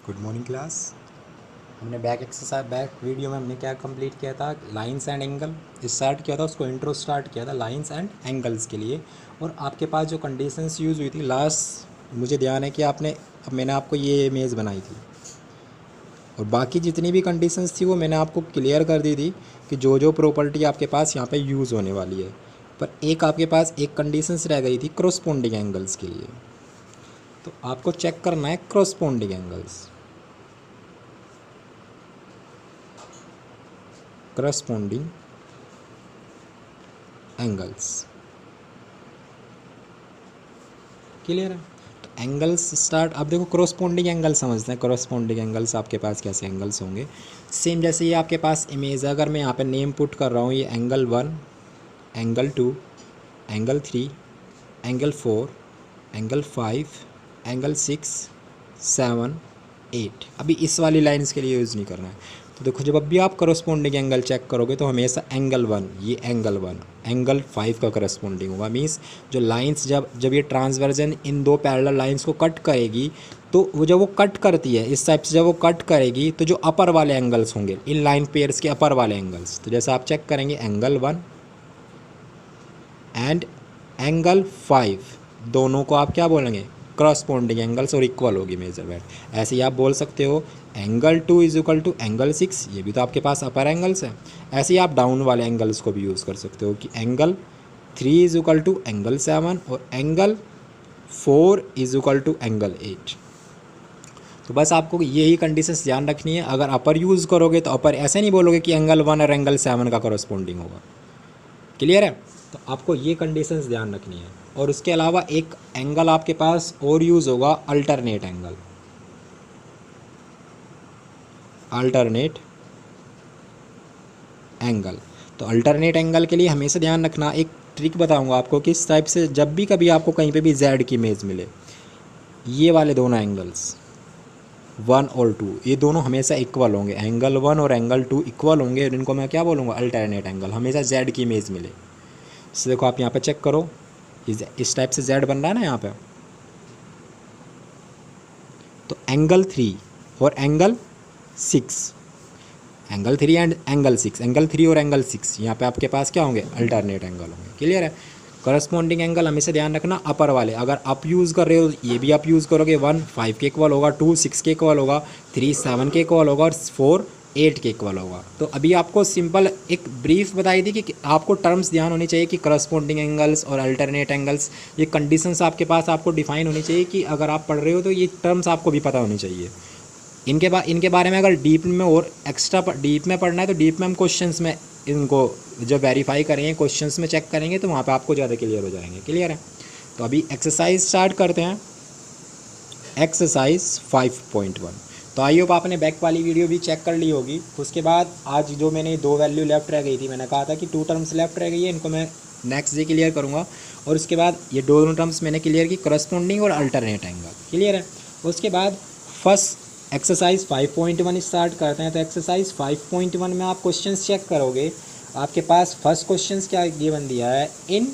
Good morning class. हमने back video में हमने क्या कंप्लीट किया था, लाइंस एंड एंगल स्टार्ट किया था, उसको इंट्रो स्टार्ट किया था लाइंस एंड एंगल्स के लिए। और आपके पास जो कंडीशंस यूज़ हुई थी लास्ट, मुझे ध्यान है कि मैंने आपको ये इमेज बनाई थी और बाकी जितनी भी कंडीशंस थी वो मैंने आपको क्लियर कर दी थी कि जो जो प्रॉपर्टी आपके पास यहाँ पे यूज़ होने वाली है। पर एक आपके पास एक कंडीशंस रह गई थी क्रॉसपोंडिंग एंगल्स के लिए, तो आपको चेक करना है corresponding angles. Corresponding angles clear है। तो एंगल्स स्टार्ट, अब देखो क्रॉसपॉन्डिंग एंगल समझते हैं। क्रॉसपॉन्डिंग एंगल्स आपके पास कैसे एंगल्स होंगे, सेम जैसे ये आपके पास इमेज है। अगर मैं यहाँ पे नेम पुट कर रहा हूँ, ये angle 1, angle 2, angle 3, angle 4, angle 5, angle 6, 7, 8। अभी इस वाली लाइन्स के लिए यूज़ नहीं करना है। तो देखो, जब भी आप करस्पॉन्डिंग एंगल चेक करोगे तो हमेशा एंगल 1, ये एंगल 1 एंगल 5 का करस्पॉन्डिंग होगा। मीन्स जो लाइंस जब ये ट्रांसवर्जन इन दो पैरेलल लाइंस को कट करेगी, तो वो जब वो कट करती है इस टाइप से, जब वो कट करेगी तो जो अपर वाले एंगल्स होंगे इन लाइन पेयर्स के अपर वाले एंगल्स, तो जैसे आप चेक करेंगे एंगल 1 एंड एंगल 5, दोनों को आप क्या बोलेंगे, क्रॉसपॉन्डिंग एंगल्स और इक्वल होगी मेजरमेंट। ऐसे ही आप बोल सकते हो angle 2 is equal to angle 6, ये भी तो आपके पास अपर एंगल्स हैं। ऐसे ही आप डाउन वाले एंगल्स को भी यूज़ कर सकते हो कि angle 3 is equal to angle 7 और angle 4 is equal to angle 8। तो बस आपको यही कंडीशंस ध्यान रखनी है। अगर अपर यूज़ करोगे तो अपर ऐसे नहीं बोलोगे कि एंगल 1 और एंगल 7 का करस्पॉन्डिंग होगा। क्लियर है। तो आपको ये कंडीशंस ध्यान रखनी है। और उसके अलावा एक एंगल आपके पास और यूज़ होगा, अल्टरनेट एंगल। अल्टरनेट एंगल, तो अल्टरनेट एंगल के लिए हमेशा ध्यान रखना, एक ट्रिक बताऊंगा आपको कि इस टाइप से जब भी कभी आपको कहीं पे भी जेड की इमेज मिले, ये वाले दोनों एंगल्स 1 और 2 ये दोनों हमेशा इक्वल होंगे। एंगल 1 और एंगल 2 इक्वल होंगे और इनको मैं क्या बोलूँगा, अल्टरनेट एंगल। हमेशा जेड की इमेज मिले। तो देखो आप यहाँ पे चेक करो, इस टाइप से जेड बन रहा है ना यहाँ पे। तो एंगल 3 और angle 6, angle 3 and angle 6, angle 3 और एंगल 6 यहाँ पे आपके पास क्या होंगे, अल्टरनेट एंगल होंगे। क्लियर है। करस्पॉन्डिंग एंगल हमेशा ध्यान रखना अपर वाले। अगर आप यूज़ कर रहे हो, ये भी आप यूज़ करोगे, 1 5 के इक्वल होगा, 2 6 के इक्वल होगा, 3 7 के इक्वल होगा और 4 8 के इक्वल होगा। तो अभी आपको सिंपल एक ब्रीफ बताई थी कि आपको टर्म्स ध्यान होनी चाहिए कि करस्पॉन्डिंग एंगल्स और अल्टरनेट एंगल्स, ये कंडीशंस आपके पास आपको डिफाइन होनी चाहिए कि अगर आप पढ़ रहे हो तो ये टर्म्स आपको भी पता होनी चाहिए। इनके बारे में अगर डीप में और एक्स्ट्रा डीप में पढ़ना है तो डीप में हम क्वेश्चंस में इनको जब वेरीफाई करेंगे, क्वेश्चंस में चेक करेंगे तो वहाँ पे आपको ज़्यादा क्लियर हो जाएंगे। क्लियर है। तो अभी एक्सरसाइज स्टार्ट करते हैं। एक्सरसाइज 5.1। तो आई होप आपने बैक वाली वीडियो भी चेक कर ली होगी। उसके बाद आज जो मैंने 2 वैल्यू लेफ्ट रह गई थी, मैंने कहा था कि 2 टर्म्स लेफ्ट रह गई है, इनको मैं नेक्स्ट डे क्लियर करूँगा। और उसके बाद ये दोनों टर्म्स मैंने क्लियर की, करस्पॉन्डिंग और अल्टरनेट एंगल। क्लियर है। उसके बाद फर्स्ट एक्सरसाइज 5.1 स्टार्ट करते हैं। तो एक्सरसाइज 5.1 में आप क्वेश्चंस चेक करोगे, आपके पास फर्स्ट क्वेश्चंस क्या गिवन दिया है, in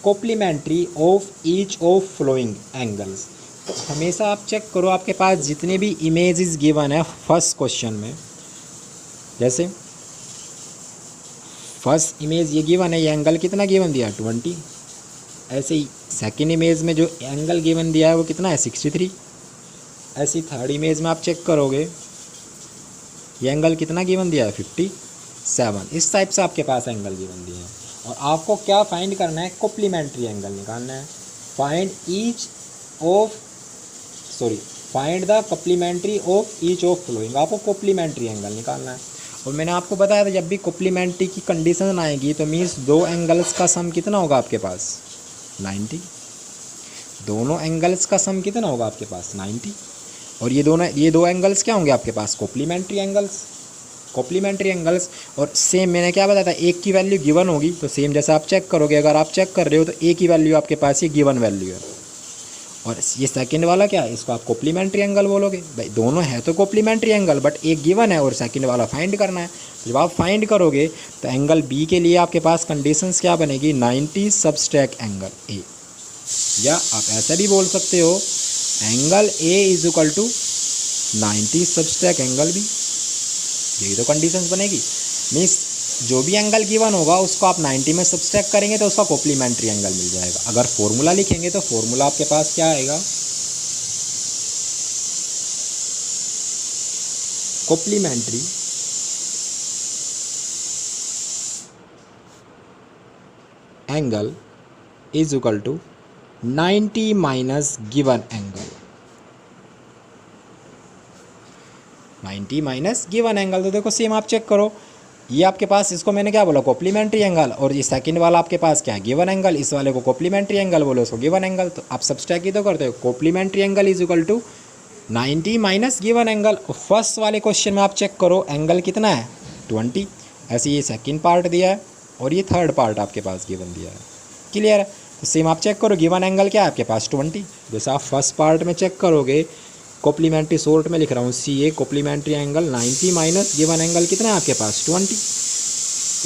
complementary of each of following angles. तो हमेशा आप चेक करो आपके पास जितने भी इमेजेस गिवन है फर्स्ट क्वेश्चन में, जैसे फर्स्ट इमेज ये गिवन है, ये एंगल कितना गिवन दिया है, 20। ऐसे ही सेकेंड इमेज में जो एंगल गिवन दिया है वो कितना है, 63। ऐसी थर्ड इमेज में आप चेक करोगे, ये एंगल कितना गिवन दिया है, 57। इस टाइप से आपके पास एंगल गिवन दिए हैं। और आपको क्या फाइंड करना है, कॉम्प्लीमेंट्री एंगल निकालना है। Find the complementary of each of following. आपको कॉम्प्लीमेंट्री एंगल निकालना है। और मैंने आपको बताया था जब भी कॉम्प्लीमेंट्री की कंडीशन आएगी तो मीन्स दो एंगल्स का सम कितना होगा आपके पास, 90। दोनों एंगल्स का सम कितना होगा आपके पास, 90। और ये दो एंगल्स क्या होंगे आपके पास, कॉम्प्लीमेंट्री एंगल्स। और सेम मैंने क्या बताया था, एक की वैल्यू गिवन होगी तो सेम जैसे आप चेक करोगे, अगर आप चेक कर रहे हो तो एक ही वैल्यू आपके पास ये गिवन वैल्यू है। और ये सेकंड वाला क्या है, इसको आप कॉम्प्लीमेंट्री एंगल बोलोगे। भाई दोनों है तो कॉम्प्लीमेंट्री एंगल, बट एक गिवन है और सेकंड वाला फाइंड करना है। जब आप फाइंड करोगे तो एंगल बी के लिए आपके पास कंडीशंस क्या बनेगी, 90 सबस्ट्रैक्ट एंगल ए। या आप ऐसा भी बोल सकते हो, angle A is equal to 90 subtract angle B, यही तो कंडीशंस बनेगी। मीन्स जो भी एंगल गिवन होगा उसको आप 90 में सब्सट्रैक्ट करेंगे तो उसका कॉम्प्लीमेंट्री एंगल मिल जाएगा। अगर फॉर्मूला लिखेंगे तो फॉर्मूला आपके पास क्या आएगा, complementary angle is equal to 90 minus given angle, 90 minus given angle. तो देखो सेम आप चेक करो, ये आपके पास, इसको मैंने क्या बोला, कॉम्प्लीमेंट्री एंगल, और ये सेकंड वाला आपके पास क्या है, गिवन एंगल। इस वाले को कॉम्प्लीमेंट्री एंगल बोलो, उसको गिवन एंगल। तो आप सब्सट्रैक्ट ही तो करते हो, complementary angle is equal to 90 minus given angle. First वाले क्वेश्चन में आप चेक करो एंगल कितना है, 20। ऐसे ये सेकंड पार्ट दिया है और ये थर्ड पार्ट आपके पास गिवन दिया है, क्लियर है। तो सेम आप चेक करो, गिवन एंगल क्या है आपके पास, 20। जैसे आप फर्स्ट पार्ट में चेक करोगे, कॉम्प्लीमेंट्री शॉर्ट में लिख रहा हूँ, CA complementary angle 90 minus given angle कितना है आपके पास, 20।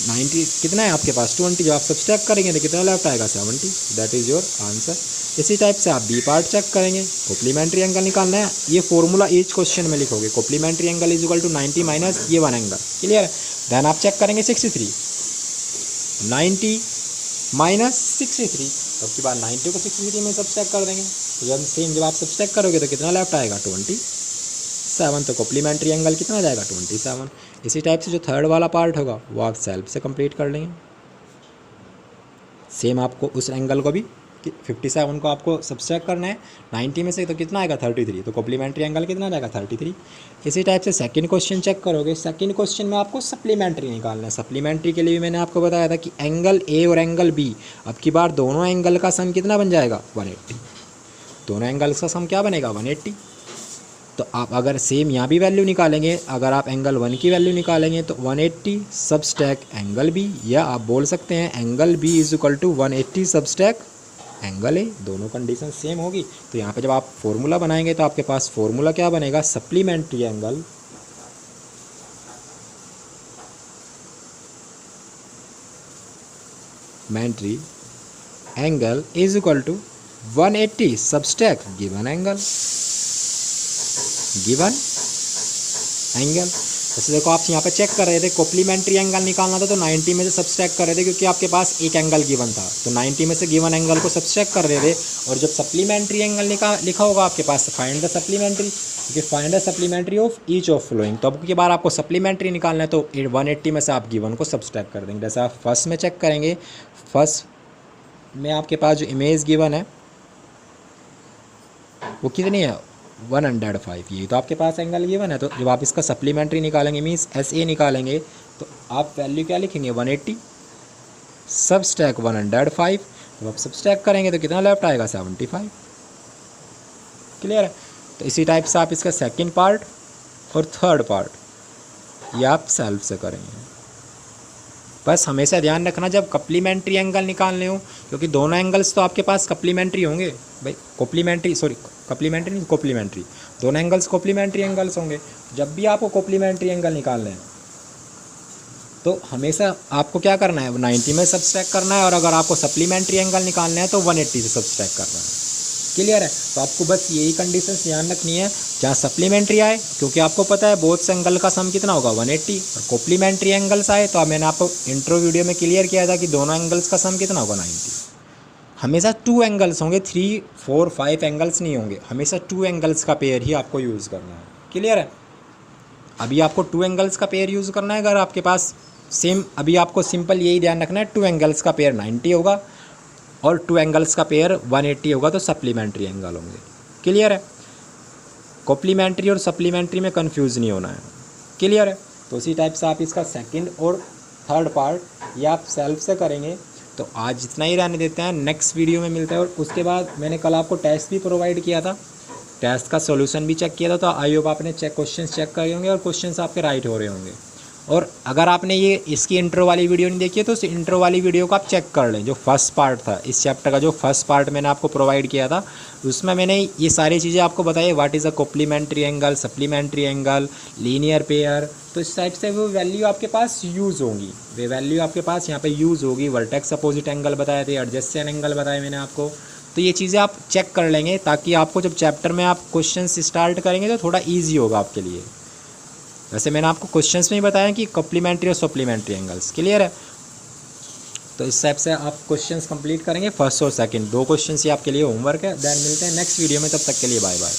90 कितना है आपके पास, 20। जब आप सब्सट्रैक्ट करेंगे तो कितना लेफ्ट आएगा, 70। That is your answer. इसी टाइप से आप बी पार्ट चेक करेंगे, कॉम्प्लीमेंट्री एंगल निकालना है। ये फॉर्मूला ईच क्वेश्चन में लिखोगे, complementary angle is equal to 90 minus given angle, clear है। देन आप चेक करेंगे 63, 90 माइनस 63, तो आपके बाद 90 को 63 में सब्सट्रैक्ट कर देंगे। तो जब सेम जब आप सब्सट्रैक्ट करोगे तो कितना लेफ्ट आएगा, 27। तो कॉम्प्लीमेंट्री एंगल कितना आ जाएगा, 27। इसी टाइप से जो थर्ड वाला पार्ट होगा वो आप सेल्फ से कंप्लीट कर लेंगे। सेम आपको उस एंगल को भी 57 को आपको सब्सट्रैक्ट करना है 90 में से, तो कितना आएगा, 33। तो कॉम्प्लीमेंट्री एंगल कितना आ जाएगा, 33। इसी टाइप से सेकंड क्वेश्चन चेक करोगे, सेकंड क्वेश्चन में आपको सप्लीमेंट्री निकालना है। सप्लीमेंट्री के लिए भी मैंने आपको बताया था कि एंगल ए और एंगल बी, अब की बार दोनों एंगल का सम कितना बन जाएगा, 180। दोनों एंगल्स का सम क्या बनेगा, 180। तो आप अगर सेम यहाँ भी वैल्यू निकालेंगे, अगर आप एंगल 1 की वैल्यू निकालेंगे तो 180 सब्सट्रैक्ट एंगल बी, या आप बोल सकते हैं angle B is equal to 180 subtract angle A. दोनों कंडीशन सेम होगी। तो यहाँ पे जब आप फॉर्मूला बनाएंगे तो आपके पास फॉर्मूला क्या बनेगा, supplementary angle is equal to 180 subtract given angle, जैसे देखो आप यहाँ पे चेक कर रहे थे, कॉम्प्लीमेंट्री एंगल निकालना था तो 90 में से सब्सट्रैक्ट कर रहे थे क्योंकि आपके पास एक एंगल गिवन था, तो 90 में से गिवन एंगल को सब्सट्रैक्ट कर रहे थे। और जब सप्लीमेंट्री एंगल लिखा होगा आपके पास, फाइंड द सप्लीमेंट्री, क्योंकि find the supplementary of each of following, तो अब की बार आपको सप्लीमेंट्री निकालना है तो 180 में से आप गिवन को सब्सट्रैक्ट कर देंगे। जैसे आप फर्स्ट में चेक करेंगे, फर्स्ट में आपके पास जो इमेज गिवन है वो कितनी है, 105। ये तो आपके पास एंगल गिवन है। तो जब आप इसका सप्लीमेंट्री निकालेंगे, मीन्स SA निकालेंगे, तो आप वैल्यू क्या लिखेंगे, 180 सब्सट्रैक्ट 105। जब आप सब्सट्रैक्ट करेंगे तो कितना लेफ्ट आएगा, 75, क्लियर है। तो इसी टाइप से आप इसका सेकंड पार्ट और थर्ड पार्ट ये आप सेल्फ से करेंगे। बस हमेशा ध्यान रखना जब कप्लीमेंट्री एंगल निकालने हो, क्योंकि दोनों एंगल्स तो आपके पास कप्लीमेंट्री होंगे भाई, कॉम्प्लीमेंट्री दोनों एंगल्स कॉम्प्लीमेंट्री एंगल्स होंगे। जब भी आपको कॉम्प्लीमेंट्री एंगल निकालना है तो हमेशा आपको क्या करना है, 90 में सब्सट्रैक्ट करना है, और अगर आपको सप्लीमेंट्री एंगल निकालना है तो 180 से सब्सट्रैक्ट करना है, क्लियर है। तो आपको बस यही कंडीशन ध्यान रखनी है जहाँ सप्लीमेंट्री आए, क्योंकि आपको पता है बोथ एंगल का सम कितना होगा, 180, और कॉम्प्लीमेंट्री एंगल्स आए तो अब मैंने आपको इंट्रो वीडियो में क्लियर किया था कि दोनों एंगल्स का सम कितना होगा, 90। हमेशा 2 एंगल्स होंगे, 3, 4, 5 एंगल्स नहीं होंगे, हमेशा 2 एंगल्स का पेयर ही आपको यूज़ करना है, क्लियर है। अभी आपको 2 एंगल्स का पेयर यूज़ करना है। अगर आपके पास सेम, अभी आपको सिंपल यही ध्यान रखना है, 2 एंगल्स का पेयर 90 होगा और 2 एंगल्स का पेयर 180 होगा, तो सप्लीमेंट्री एंगल होंगे, क्लियर है। कॉम्प्लीमेंट्री और सप्लीमेंट्री में कंफ्यूज नहीं होना है, क्लियर है। तो उसी टाइप से आप इसका सेकंड और थर्ड पार्ट ये आप सेल्फ से करेंगे। तो आज इतना ही रहने देते हैं, नेक्स्ट वीडियो में मिलते हैं। और उसके बाद मैंने कल आपको टेस्ट भी प्रोवाइड किया था, टेस्ट का सॉल्यूशन भी चेक किया था, तो आई होप आपने क्वेश्चंस चेक करे होंगे और क्वेश्चंस आपके राइट हो रहे होंगे। और अगर आपने ये इसकी इंट्रो वाली वीडियो नहीं देखी है तो उस इंट्रो वाली वीडियो को आप चेक कर लें, जो फर्स्ट पार्ट था इस चैप्टर का, जो फर्स्ट पार्ट मैंने आपको प्रोवाइड किया था, उसमें मैंने ये सारी चीज़ें आपको बताई, what is a complementary angle, supplementary angle, linear pair. तो इस टाइप से वो वैल्यू आपके पास यूज़ होंगी, वे वैल्यू आपके पास यहाँ पे यूज़ होगी। वर्टेक्स अपोजिट एंगल बताए थे, एडजेसेंट एंगल बताए मैंने आपको, तो ये चीज़ें आप चेक कर लेंगे ताकि आपको जब चैप्टर में आप क्वेश्चंस स्टार्ट करेंगे तो थोड़ा ईजी होगा आपके लिए। वैसे मैंने आपको क्वेश्चंस में ही बताया कि कॉम्प्लीमेंट्री और सप्लीमेंट्री एंगल्स, क्लियर है। तो इस टाइप से आप क्वेश्चंस कंप्लीट करेंगे फर्स्ट और सेकंड, 2 क्वेश्चंस ही आपके लिए होमवर्क है। देन मिलते हैं नेक्स्ट वीडियो में, तब तक के लिए बाय बाय।